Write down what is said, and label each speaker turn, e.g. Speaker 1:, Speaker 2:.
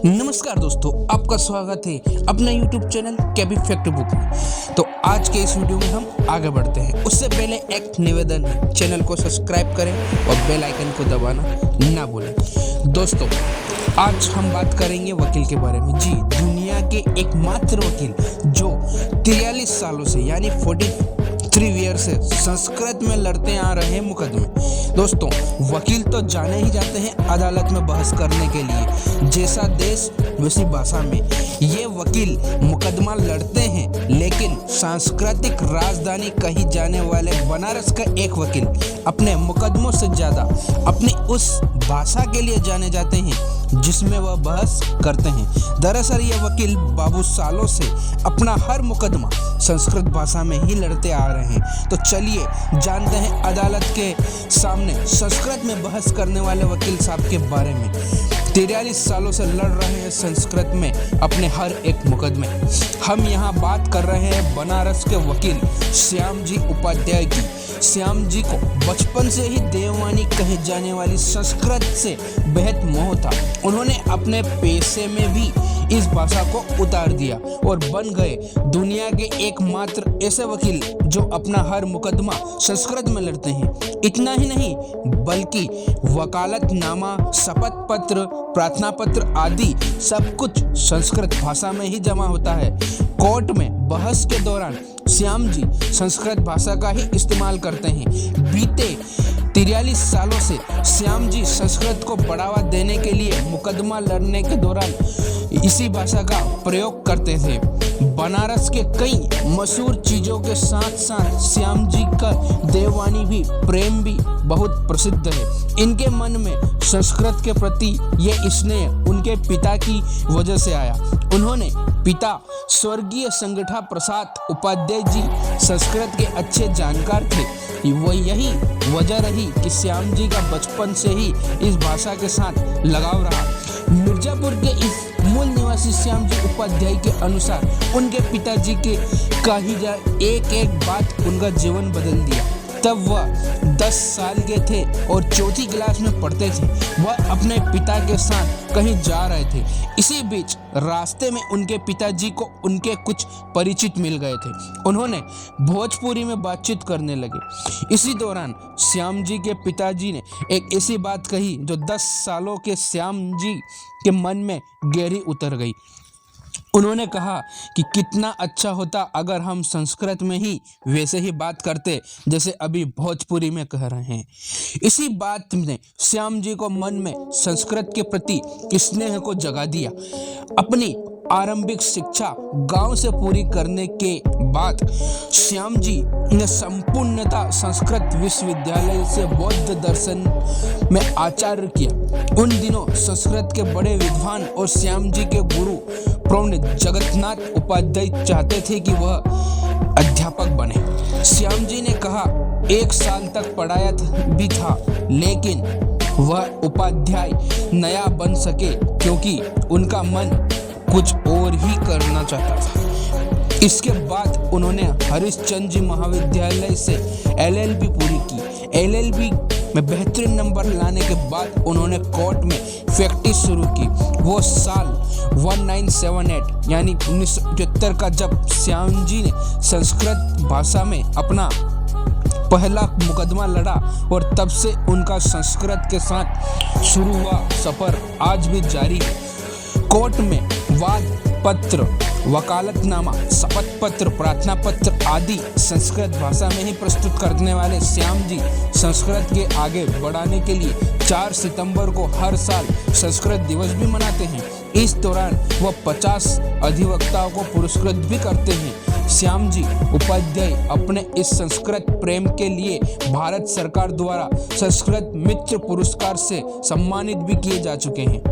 Speaker 1: नमस्कार दोस्तों, आपका स्वागत है अपना YouTube चैनल कैबी फैक्ट बुक में। तो आज के इस वीडियो में हम आगे बढ़ते हैं। उससे पहले एक निवेदन है, चैनल को सब्सक्राइब करें और बेल आइकन को दबाना ना भूलें। दोस्तों, आज हम बात करेंगे वकील के बारे में। जी, दुनिया के एकमात्र वकील जो 43 सालों से यानी 43 ईयर से संस्कृत में लड़ते आ रहे हैं मुकदमे। दोस्तों, वकील तो जाने ही जाते हैं अदालत में बहस करने के लिए। जैसा देश वैसी भाषा में ये वकील मुकदमा लड़ते हैं, लेकिन सांस्कृतिक राजधानी कही जाने वाले बनारस का एक वकील अपने मुकदमों से ज्यादा अपनी उस भाषा के लिए जाने जाते हैं जिसमें वह बहस करते हैं। दरअसल ये वकील बाबू सालों से अपना हर मुकदमा संस्कृत भाषा में ही लड़ते आ रहे हैं। तो चलिए जानते हैं अदालत के सामने संस्कृत में बहस करने वाले वकील साहब के बारे में। 43 सालों से लड़ रहे हैं संस्कृत में अपने हर एक मुकदमे। हम यहाँ बात कर रहे हैं बनारस के वकील श्याम जी उपाध्याय की। श्याम जी को बचपन से ही देववानी कहे जाने वाली संस्कृत से बेहद मोह था। उन्होंने अपने पेशे में भी इस भाषा को उतार दिया और बन गए दुनिया के एकमात्र ऐसे वकील जो अपना हर मुकदमा संस्कृत में लड़ते हैं। इतना ही नहीं, बल्कि वकालतनामा, शपथ पत्र, प्रार्थना पत्र आदि सब कुछ संस्कृत भाषा में ही जमा होता है। कोर्ट में बहस के दौरान श्याम जी संस्कृत भाषा का ही इस्तेमाल करते हैं। बीते 43 सालों से श्याम जी संस्कृत को बढ़ावा देने के लिए मुकदमा लड़ने के दौरान इसी भाषा का प्रयोग करते थे। बनारस के कई मशहूर चीजों के साथ साथ श्याम जी का देववानी भी प्रेम भी बहुत प्रसिद्ध है। इनके मन में संस्कृत के प्रति ये स्नेह उनके पिता की वजह से आया। उन्होंने पिता स्वर्गीय संगठा प्रसाद उपाध्याय जी संस्कृत के अच्छे जानकार थे। वो यही वजह रही कि श्याम जी का बचपन से ही इस भाषा के साथ लगाव रहा। मिर्जापुर के इस मूल निवासी श्याम जी उपाध्याय के अनुसार उनके पिताजी के कही जाए एक एक बात उनका जीवन बदल दिया। तब वह 10 साल के थे और चौथी क्लास में पढ़ते थे। वह अपने पिता के साथ कहीं जा रहे थे। इसी बीच रास्ते में उनके पिताजी को उनके कुछ परिचित मिल गए थे। उन्होंने भोजपुरी में बातचीत करने लगे। इसी दौरान श्याम जी के पिताजी ने एक ऐसी बात कही जो 10 सालों के श्याम जी के मन में गहरी उतर गई। उन्होंने कहा कि कितना अच्छा होता अगर हम संस्कृत में ही वैसे ही बात करते जैसे अभी भोजपुरी में कह रहे हैं। इसी बात ने श्याम जी को मन में संस्कृत के प्रति स्नेह को जगा दिया। अपनी आरंभिक शिक्षा गांव से पूरी करने के बाद श्याम जी ने संपूर्णतः संस्कृत विश्वविद्यालय से बौद्ध दर्शन में आचार्य किया। उन दिनों संस्कृत के बड़े विद्वान और श्याम जी के गुरु प्रौढ़ जगन्नाथ उपाध्याय चाहते थे कि वह अध्यापक बने। श्याम जी ने कहा 1 साल तक पढ़ाया भी था, लेकिन वह उपाध्याय नया बन सके क्योंकि उनका मन कुछ और ही करना चाहता था। इसके बाद उन्होंने हरिश्चंद्र जी महाविद्यालय से LLB पूरी की। LLB में बेहतरीन नंबर लाने के बाद उन्होंने कोर्ट में प्रैक्टिस शुरू की। वो साल 1978 यानी 1975 का जब श्याम जी ने संस्कृत भाषा में अपना पहला मुकदमा लड़ा और तब से उनका संस्कृत के साथ शुरू हुआ सफर आज भी जारी है। कोर्ट में वाद पत्र, वकालतनामा, शपथ पत्र, प्रार्थना पत्र आदि संस्कृत भाषा में ही प्रस्तुत करने वाले श्याम जी संस्कृत के आगे बढ़ाने के लिए 4 सितंबर को हर साल संस्कृत दिवस भी मनाते हैं। इस दौरान वह 50 अधिवक्ताओं को पुरस्कृत भी करते हैं। श्याम जी उपाध्याय अपने इस संस्कृत प्रेम के लिए भारत सरकार द्वारा संस्कृत मित्र पुरस्कार से सम्मानित भी किए जा चुके हैं।